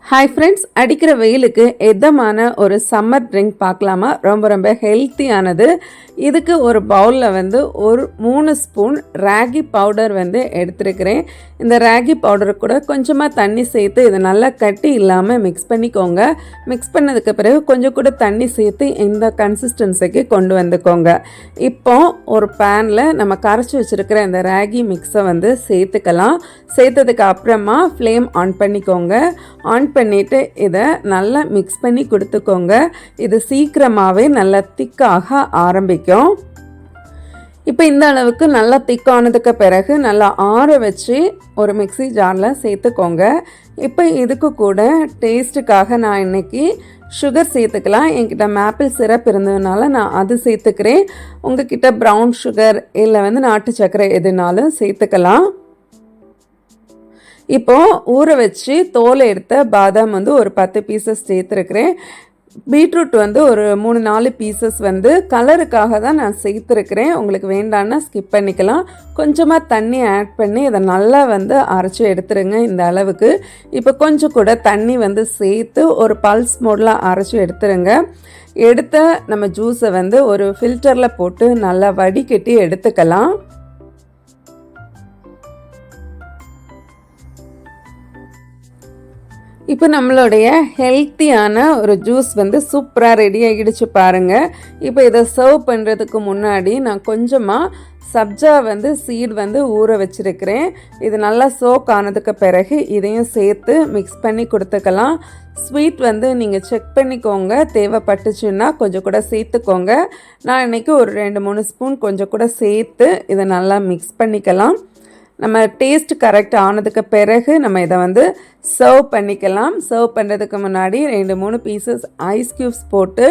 Hi friends, அடிக்கிற வெயிலுக்கு எதமான ஒரு சம்மர் ட்ரிங்க் பார்க்கலாமா? ரொம்ப ரொம்ப ஹெல்த்தியானது. இதுக்கு ஒரு பவுலில் ஒரு 3 ஸ்பூன் ராகி பவுடர் எடுத்துருக்கிறேன். இந்த ராகி பவுடர் கூட கொஞ்சமாக தண்ணி சேர்த்து இதை நல்லா கட்டி இல்லாமல் மிக்ஸ் பண்ணிக்கோங்க. மிக்ஸ் பண்ணதுக்கு பிறகு கொஞ்சம் கூட தண்ணி சேர்த்து இந்த கன்சிஸ்டன்சிக்கு கொண்டு வந்துக்கோங்க. இப்போ ஒரு பேனில் நம்ம கரைச்சி வச்சுருக்கிற இந்த ராகி மிக்ஸை சேர்த்துக்கலாம். சேர்த்ததுக்கு அப்புறமா ஃப்ளேம் ஆன் பண்ணிக்கோங்க. ஆன் பண்ணிவிட்டு இதை நல்லா மிக்ஸ் பண்ணி கொடுத்துக்கோங்க. இது சீக்கிரமாகவே நல்லா திக்காக ஆரம்பிக்கும். இப்போ இந்த அளவுக்கு நல்லா திக்கானதுக்கு பிறகு நல்லா ஆற வச்சு ஒரு மிக்ஸி ஜாரில் சேர்த்துக்கோங்க. இப்போ இதுக்கு கூட டேஸ்ட்டுக்காக நான் இன்றைக்கி சுகர் சேர்த்துக்கலாம். என்கிட்ட மேப்பிள் சிரப் இருந்ததுனால நான் அது சேர்த்துக்கிறேன். உங்ககிட்ட ப்ரௌன் சுகர் இல்லை நாட்டு சர்க்கரை எதுனாலும் சேர்த்துக்கலாம். இப்போது ஊற வச்சு தோலை எடுத்த பாதாம் ஒரு 10 பீசஸ் சேர்த்துருக்கிறேன். பீட்ரூட் ஒரு 3-4 பீசஸ் கலருக்காக தான் நான் சேர்த்துருக்கிறேன். உங்களுக்கு வேண்டான்னா ஸ்கிப் பண்ணிக்கலாம். கொஞ்சமாக தண்ணி ஆட் பண்ணி அதை நல்லா அரைச்சி எடுத்துருங்க இந்த அளவுக்கு. இப்போ கொஞ்சம் கூட தண்ணி சேர்த்து ஒரு பல்ஸ் மோடில் அரைச்சி எடுத்துருங்க. எடுத்த நம்ம ஜூஸை ஒரு ஃபில்டரில் போட்டு நல்லா வடிகட்டி எடுத்துக்கலாம். இப்போ நம்மளுடைய ஹெல்த்தியான ஒரு ஜூஸ் சூப்பராக ரெடி ஆகிடுச்சு பாருங்கள். இப்போ இதை சர்வ் பண்ணுறதுக்கு முன்னாடி நான் கொஞ்சமாக சப்ஜா சீட் ஊற வச்சுருக்கிறேன். இது நல்லா சோக் ஆனதுக்கு பிறகு இதையும் சேர்த்து மிக்ஸ் பண்ணி கொடுத்துக்கலாம். ஸ்வீட் நீங்கள் செக் பண்ணிக்கோங்க, தேவைப்பட்டுச்சுன்னா கொஞ்சம் கூட சேர்த்துக்கோங்க. நான் இன்றைக்கி ஒரு 2-3 ஸ்பூன் கொஞ்சம் கூட சேர்த்து இதை நல்லா மிக்ஸ் பண்ணிக்கலாம். நம்ம டேஸ்ட் கரெக்ட் ஆனதுக்கு பிறகு நம்ம இதை சர்வ் பண்ணிக்கலாம். சர்வ் பண்ணுறதுக்கு முன்னாடி 2-3 பீசஸ் ஐஸ் க்யூப்ஸ் போட்டு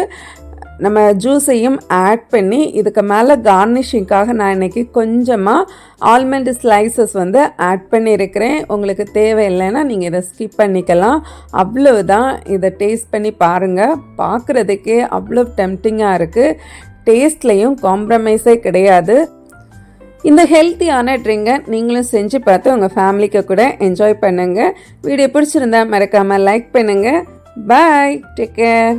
நம்ம ஜூஸையும் ஆட் பண்ணி இதுக்கு மேலே கார்னிஷிங்காக நான் இன்றைக்கி கொஞ்சமாக ஆல்மண்ட் ஸ்லைசஸ் ஆட் பண்ணியிருக்கிறேன். உங்களுக்கு தேவையில்லைன்னா நீங்கள் இதை ஸ்கிப் பண்ணிக்கலாம். அவ்வளவுதான். இதை டேஸ்ட் பண்ணி பாருங்கள். பார்க்குறதுக்கே அவ்வளோ டெம்ப்டிங்காக இருக்குது. டேஸ்ட்லேயும் காம்ப்ரமைஸே கிடையாது. இந்த ஹெல்த்தியான ட்ரிங்கை நீங்களும் செஞ்சு பார்த்து உங்கள் ஃபேமிலிக்கு கூட என்ஜாய் பண்ணுங்கள். வீடியோ பிடிச்சிருந்தா மறக்காமல் லைக் பண்ணுங்கள். பாய், டேக் கேர்.